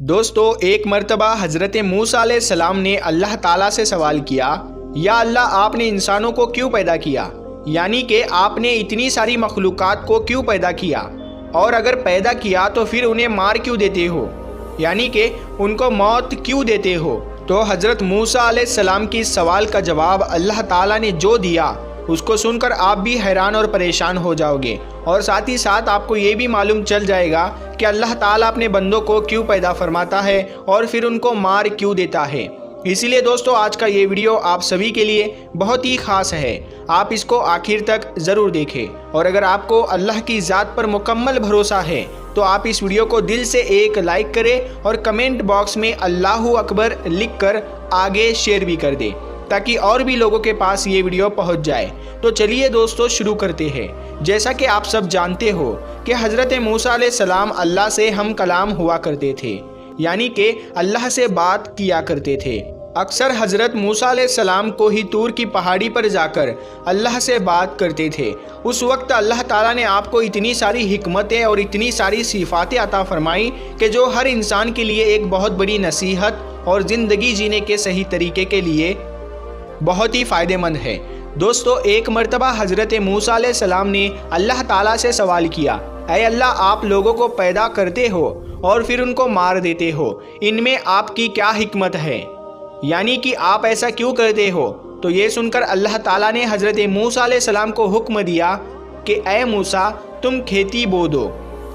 دوستو ایک مرتبہ حضرت موسیٰ علیہ السلام نے اللہ تعالیٰ سے سوال کیا، یا اللہ آپ نے انسانوں کو کیوں پیدا کیا؟ یعنی کہ آپ نے اتنی ساری مخلوقات کو کیوں پیدا کیا؟ اور اگر پیدا کیا تو پھر انہیں مار کیوں دیتے ہو؟ یعنی کہ ان کو موت کیوں دیتے ہو؟ تو حضرت موسیٰ علیہ السلام کی سوال کا جواب اللہ تعالیٰ نے جو دیا اس کو سن کر آپ بھی حیران اور پریشان ہو جاؤ گے، اور ساتھ ہی ساتھ آپ کو یہ بھی معلوم چل جائے گا کہ اللہ تعالیٰ اپنے بندوں کو کیوں پیدا فرماتا ہے اور پھر ان کو مار کیوں دیتا ہے۔ اسی لیے دوستو آج کا یہ ویڈیو آپ سبھی کے لیے بہت ہی خاص ہے، آپ اس کو آخر تک ضرور دیکھیں، اور اگر آپ کو اللہ کی ذات پر مکمل بھروسہ ہے تو آپ اس ویڈیو کو دل سے ایک لائک کریں اور کمنٹ باکس میں اللہ اکبر لکھ کر آگے شیئر بھی کر دیں تاکہ اور بھی لوگوں کے پاس یہ ویڈیو پہنچ جائے۔ تو چلیے دوستو شروع کرتے ہیں۔ جیسا کہ آپ سب جانتے ہو کہ حضرت موسیٰ علیہ السلام اللہ سے ہم کلام ہوا کرتے تھے، یعنی کہ اللہ سے بات کیا کرتے تھے۔ اکثر حضرت موسیٰ علیہ السلام کو ہی طور کی پہاڑی پر جا کر اللہ سے بات کرتے تھے۔ اس وقت اللہ تعالیٰ نے آپ کو اتنی ساری حکمتیں اور اتنی ساری صفاتیں عطا فرمائیں کہ جو ہر انسان کے لیے ایک بہت بڑی نصیحت اور زندگی جینے کے صحیح طریقے کے لیے بہت ہی فائدہ مند ہے۔ دوستو ایک مرتبہ حضرت موسیٰ علیہ السلام نے اللہ تعالیٰ سے سوال کیا، اے اللہ آپ لوگوں کو پیدا کرتے ہو اور پھر ان کو مار دیتے ہو، ان میں آپ کی کیا حکمت ہے؟ یعنی کہ آپ ایسا کیوں کرتے ہو؟ تو یہ سن کر اللہ تعالیٰ نے حضرت موسیٰ علیہ السلام کو حکم دیا کہ اے موسیٰ تم کھیتی بو دو۔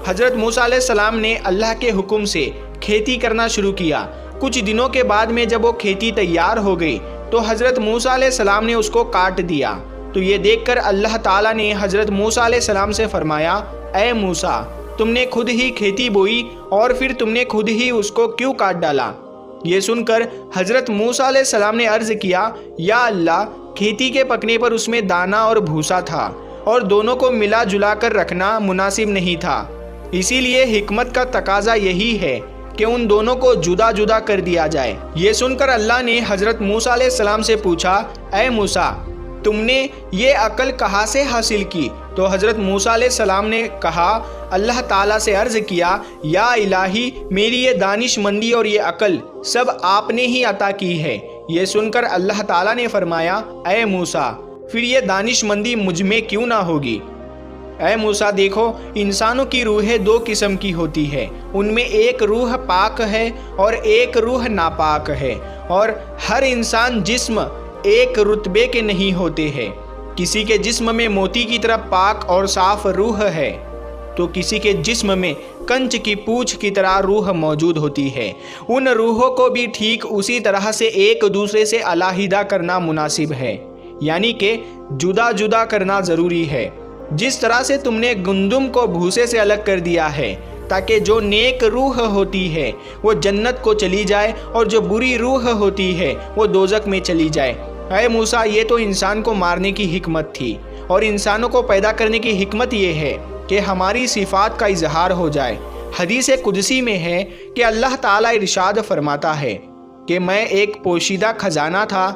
حضرت موسیٰ علیہ السلام نے اللہ کے حکم سے کھیتی کرنا شروع کیا۔ کچھ دنوں کے بعد میں جب وہ کھیتی تیار ہو گئی تو حضرت موسیٰ علیہ السلام نے اس کو کاٹ دیا۔ تو یہ دیکھ کر اللہ تعالیٰ نے حضرت موسیٰ علیہ السلام سے فرمایا، اے موسیٰ تم نے خود ہی کھیتی بوئی اور پھر تم نے خود ہی اس کو کیوں کاٹ ڈالا؟ یہ سن کر حضرت موسیٰ علیہ السلام نے عرض کیا، یا اللہ کھیتی کے پکنے پر اس میں دانہ اور بھوسا تھا اور دونوں کو ملا جلا کر رکھنا مناسب نہیں تھا، اسی لیے حکمت کا تقاضا یہی ہے کہ ان دونوں کو جدا جدا کر دیا جائے۔ یہ سن کر اللہ نے حضرت موسیٰ علیہ السلام سے پوچھا، اے موسیٰ تم نے یہ عقل کہاں سے حاصل کی؟ تو حضرت موسیٰ علیہ السلام نے کہا، اللہ تعالیٰ سے عرض کیا، یا الہی میری یہ دانش مندی اور یہ عقل سب آپ نے ہی عطا کی ہے۔ یہ سن کر اللہ تعالیٰ نے فرمایا، اے موسیٰ پھر یہ دانش مندی مجھ میں کیوں نہ ہوگی؟ اے موسیٰ دیکھو انسانوں کی روحیں دو قسم کی ہوتی ہے، ان میں ایک روح پاک ہے اور ایک روح ناپاک ہے، اور ہر انسان جسم ایک رتبے کے نہیں ہوتے ہیں۔ کسی کے جسم میں موتی کی طرح پاک اور صاف روح ہے تو کسی کے جسم میں کنچ کی پوچھ کی طرح روح موجود ہوتی ہے۔ ان روحوں کو بھی ٹھیک اسی طرح سے ایک دوسرے سے علیحدہ کرنا مناسب ہے، یعنی کہ جدا جدا کرنا ضروری ہے۔ جس طرح سے تم نے گندم کو بھوسے سے الگ کر دیا ہے تاکہ جو نیک روح ہوتی ہے وہ جنت کو چلی جائے اور جو بری روح ہوتی ہے وہ دوزخ میں چلی جائے۔ اے موسیٰ یہ تو انسان کو مارنے کی حکمت تھی، اور انسانوں کو پیدا کرنے کی حکمت یہ ہے کہ ہماری صفات کا اظہار ہو جائے۔ حدیث قدسی میں ہے کہ اللہ تعالیٰ ارشاد فرماتا ہے کہ میں ایک پوشیدہ خزانہ تھا،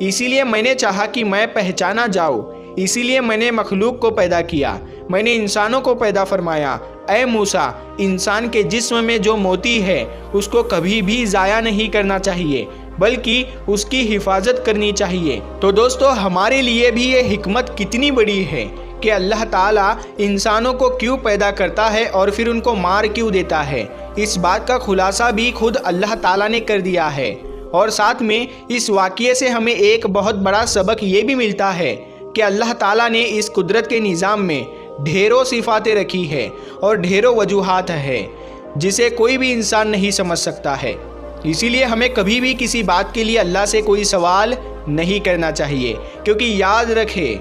اسی لیے میں نے چاہا کہ میں پہچانا جاؤں، اسی لیے میں نے مخلوق کو پیدا کیا، میں نے انسانوں کو پیدا فرمایا۔ اے موسیٰ انسان کے جسم میں جو موتی ہے اس کو کبھی بھی ضائع نہیں کرنا چاہیے بلکہ اس کی حفاظت کرنی چاہیے۔ تو دوستو ہمارے لیے بھی یہ حکمت کتنی بڑی ہے کہ اللہ تعالیٰ انسانوں کو کیوں پیدا کرتا ہے اور پھر ان کو مار کیوں دیتا ہے، اس بات کا خلاصہ بھی خود اللہ تعالیٰ نے کر دیا ہے۔ اور ساتھ میں اس واقعے سے ہمیں ایک بہت بڑا سبق یہ بھی ملتا ہے کہ اللہ تعالیٰ نے اس قدرت کے نظام میں ڈھیروں صفاتیں رکھی ہے اور ڈھیروں وجوہات ہے جسے کوئی بھی انسان نہیں سمجھ سکتا ہے۔ اسی لیے ہمیں کبھی بھی کسی بات کے لیے اللہ سے کوئی سوال نہیں کرنا چاہیے، کیونکہ یاد رکھے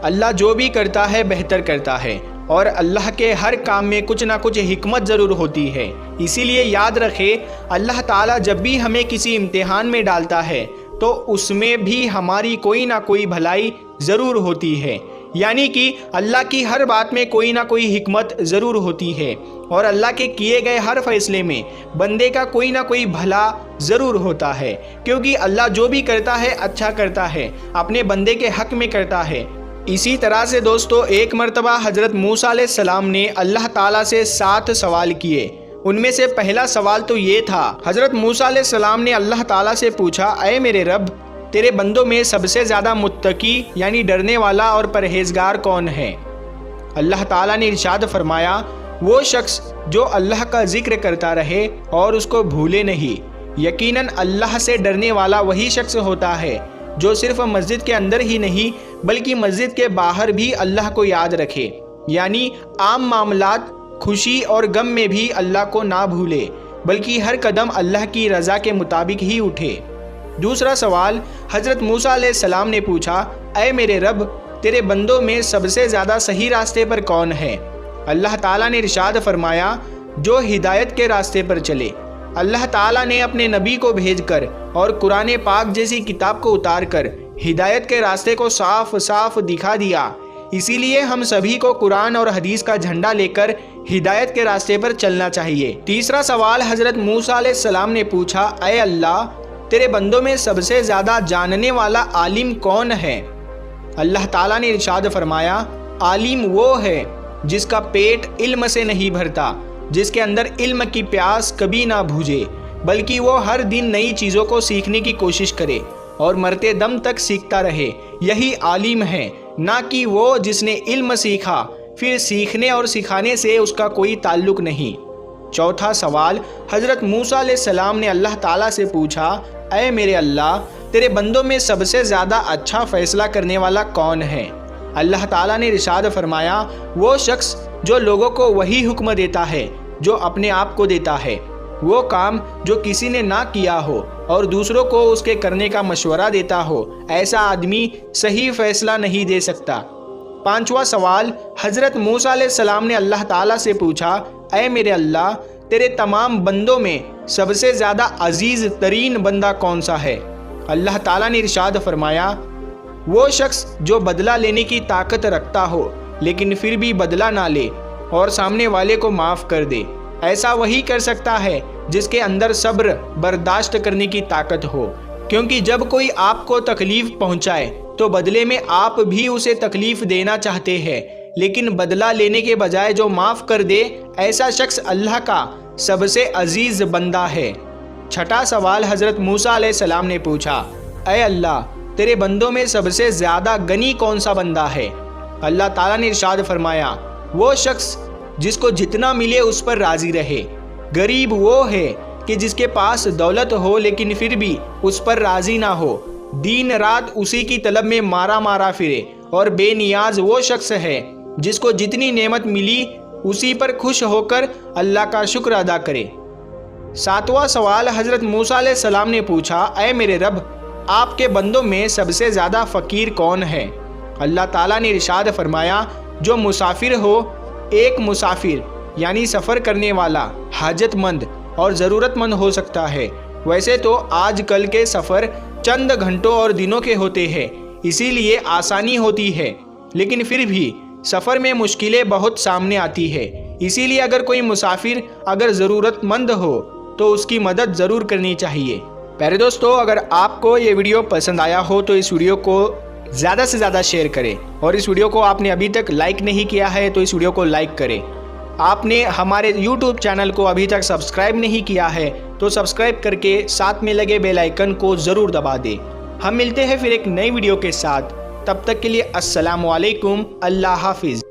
اللہ جو بھی کرتا ہے بہتر کرتا ہے، اور اللہ کے ہر کام میں کچھ نہ کچھ حکمت ضرور ہوتی ہے۔ اسی لیے یاد رکھے اللہ تعالیٰ جب بھی ہمیں کسی امتحان میں ڈالتا ہے تو اس میں بھی ہماری کوئی نہ کوئی بھلائی ضرور ہوتی ہے، یعنی کہ اللہ کی ہر بات میں کوئی نہ کوئی حکمت ضرور ہوتی ہے، اور اللہ کے کیے گئے ہر فیصلے میں بندے کا کوئی نہ کوئی بھلا ضرور ہوتا ہے، کیونکہ اللہ جو بھی کرتا ہے اچھا کرتا ہے، اپنے بندے کے حق میں کرتا ہے۔ اسی طرح سے دوستو ایک مرتبہ حضرت موسیٰ علیہ السلام نے اللہ تعالیٰ سے 7 سوال کیے، ان میں سے پہلا سوال تو یہ تھا، حضرت موسیٰ علیہ السلام نے اللہ تعالیٰ سے پوچھا، اے میرے رب، تیرے بندوں میں سب سے زیادہ متقی یعنی ڈرنے والا اور پرہیزگار کون ہے؟ اللہ تعالیٰ نے ارشاد فرمایا، وہ شخص جو اللہ کا ذکر کرتا رہے اور اس کو بھولے نہیں۔ یقیناً اللہ سے ڈرنے والا وہی شخص ہوتا ہے جو صرف مسجد کے اندر ہی نہیں بلکہ مسجد کے باہر بھی اللہ کو یاد رکھے، یعنی عام معاملات، خوشی اور غم میں بھی اللہ کو نہ بھولے بلکہ ہر قدم اللہ کی رضا کے مطابق ہی اٹھے۔ دوسرا سوال حضرت موسیٰ علیہ السلام نے پوچھا، اے میرے رب، تیرے بندوں میں سب سے زیادہ صحیح راستے پر کون ہے؟ اللہ تعالیٰ نے ارشاد فرمایا، جو ہدایت کے راستے پر چلے۔ اللہ تعالیٰ نے اپنے نبی کو بھیج کر اور قرآن پاک جیسی کتاب کو اتار کر ہدایت کے راستے کو صاف صاف دکھا دیا۔ اسی لیے ہم سبھی کو قرآن اور حدیث کا جھنڈا لے کر ہدایت کے راستے پر چلنا چاہیے۔ تیسرا سوال حضرت موسیٰ علیہ السلام نے پوچھا، اے اللہ، تیرے بندوں میں سب سے زیادہ جاننے والا عالم کون ہے؟ اللہ تعالیٰ نے ارشاد فرمایا، عالم وہ ہے جس کا پیٹ علم سے نہیں بھرتا، جس کے اندر علم کی پیاس کبھی نہ بجھے، بلکہ وہ ہر دن نئی چیزوں کو سیکھنے کی کوشش کرے اور مرتے دم تک سیکھتا رہے۔ یہی عالم ہے، نہ کہ وہ جس نے علم سیکھا پھر سیکھنے اور سکھانے سے اس کا کوئی تعلق نہیں۔ چوتھا سوال حضرت موسیٰ علیہ السلام نے اللہ تعالیٰ سے پوچھا، اے میرے اللہ، تیرے بندوں میں سب سے زیادہ اچھا فیصلہ کرنے والا کون ہے؟ اللہ تعالیٰ نے ارشاد فرمایا، وہ شخص جو لوگوں کو وہی حکم دیتا ہے جو اپنے آپ کو دیتا ہے، وہ کام جو کسی نے نہ کیا ہو اور دوسروں کو اس کے کرنے کا مشورہ دیتا ہو، ایسا آدمی صحیح فیصلہ نہیں دے سکتا۔ پانچواں سوال حضرت موسیٰ علیہ السلام نے اللہ تعالیٰ سے پوچھا، اے میرے اللہ، تیرے تمام بندوں میں سب سے زیادہ عزیز ترین بندہ کون سا ہے؟ اللہ تعالیٰ نے ارشاد فرمایا، وہ شخص جو بدلہ لینے کی طاقت رکھتا ہو لیکن پھر بھی بدلہ نہ لے اور سامنے والے کو معاف کر دے۔ ایسا وہی کر سکتا ہے جس کے اندر صبر برداشت کرنے کی طاقت ہو، کیونکہ جب کوئی آپ کو تکلیف پہنچائے تو بدلے میں آپ بھی اسے تکلیف دینا چاہتے ہیں، لیکن بدلہ لینے کے بجائے جو معاف کر دے، ایسا شخص اللہ کا سب سے عزیز بندہ ہے۔ چھٹا سوال حضرت موسیٰ علیہ السلام نے پوچھا، اے اللہ، تیرے بندوں میں سب سے زیادہ غنی کون سا بندہ ہے؟ اللہ تعالیٰ نے ارشاد فرمایا، وہ شخص جس کو جتنا ملے اس پر راضی رہے۔ غریب وہ ہے کہ جس کے پاس دولت ہو لیکن پھر بھی اس پر راضی نہ ہو، دن رات اسی کی طلب میں مارا پھرے، اور بے نیاز وہ شخص ہے جس کو جتنی نعمت ملی اسی پر خوش ہو کر اللہ کا شکر ادا کرے۔ ساتواں سوال حضرت موسیٰ علیہ السلام نے پوچھا، اے میرے رب، آپ کے بندوں میں سب سے زیادہ فقیر کون ہے؟ اللہ تعالیٰ نے ارشاد فرمایا، جو مسافر ہو، ایک مسافر یعنی سفر کرنے والا حاجت مند اور ضرورت مند ہو سکتا ہے۔ ویسے تو آج کل کے سفر چند گھنٹوں اور دنوں کے ہوتے ہیں، اسی لیے آسانی ہوتی ہے، لیکن پھر بھی سفر میں مشکلیں بہت سامنے آتی ہے۔ اسی لیے اگر کوئی مسافر اگر ضرورت مند ہو تو اس کی مدد ضرور کرنی چاہیے۔ پیارے دوستو، اگر آپ کو یہ ویڈیو پسند آیا ہو تو اس ویڈیو کو زیادہ سے زیادہ شیئر کریں، اور اس ویڈیو کو آپ نے ابھی تک لائک نہیں کیا ہے تو اس ویڈیو کو لائک کریں۔ آپ نے ہمارے یوٹیوب چینل کو ابھی تک سبسکرائب نہیں کیا ہے تو سبسکرائب کر کے ساتھ میں لگے بیل آئیکن کو ضرور دبا دیں۔ ہم ملتے ہیں پھر ایک نئی ویڈیو کے ساتھ، تب تک کے لیے السلام علیکم، اللہ حافظ۔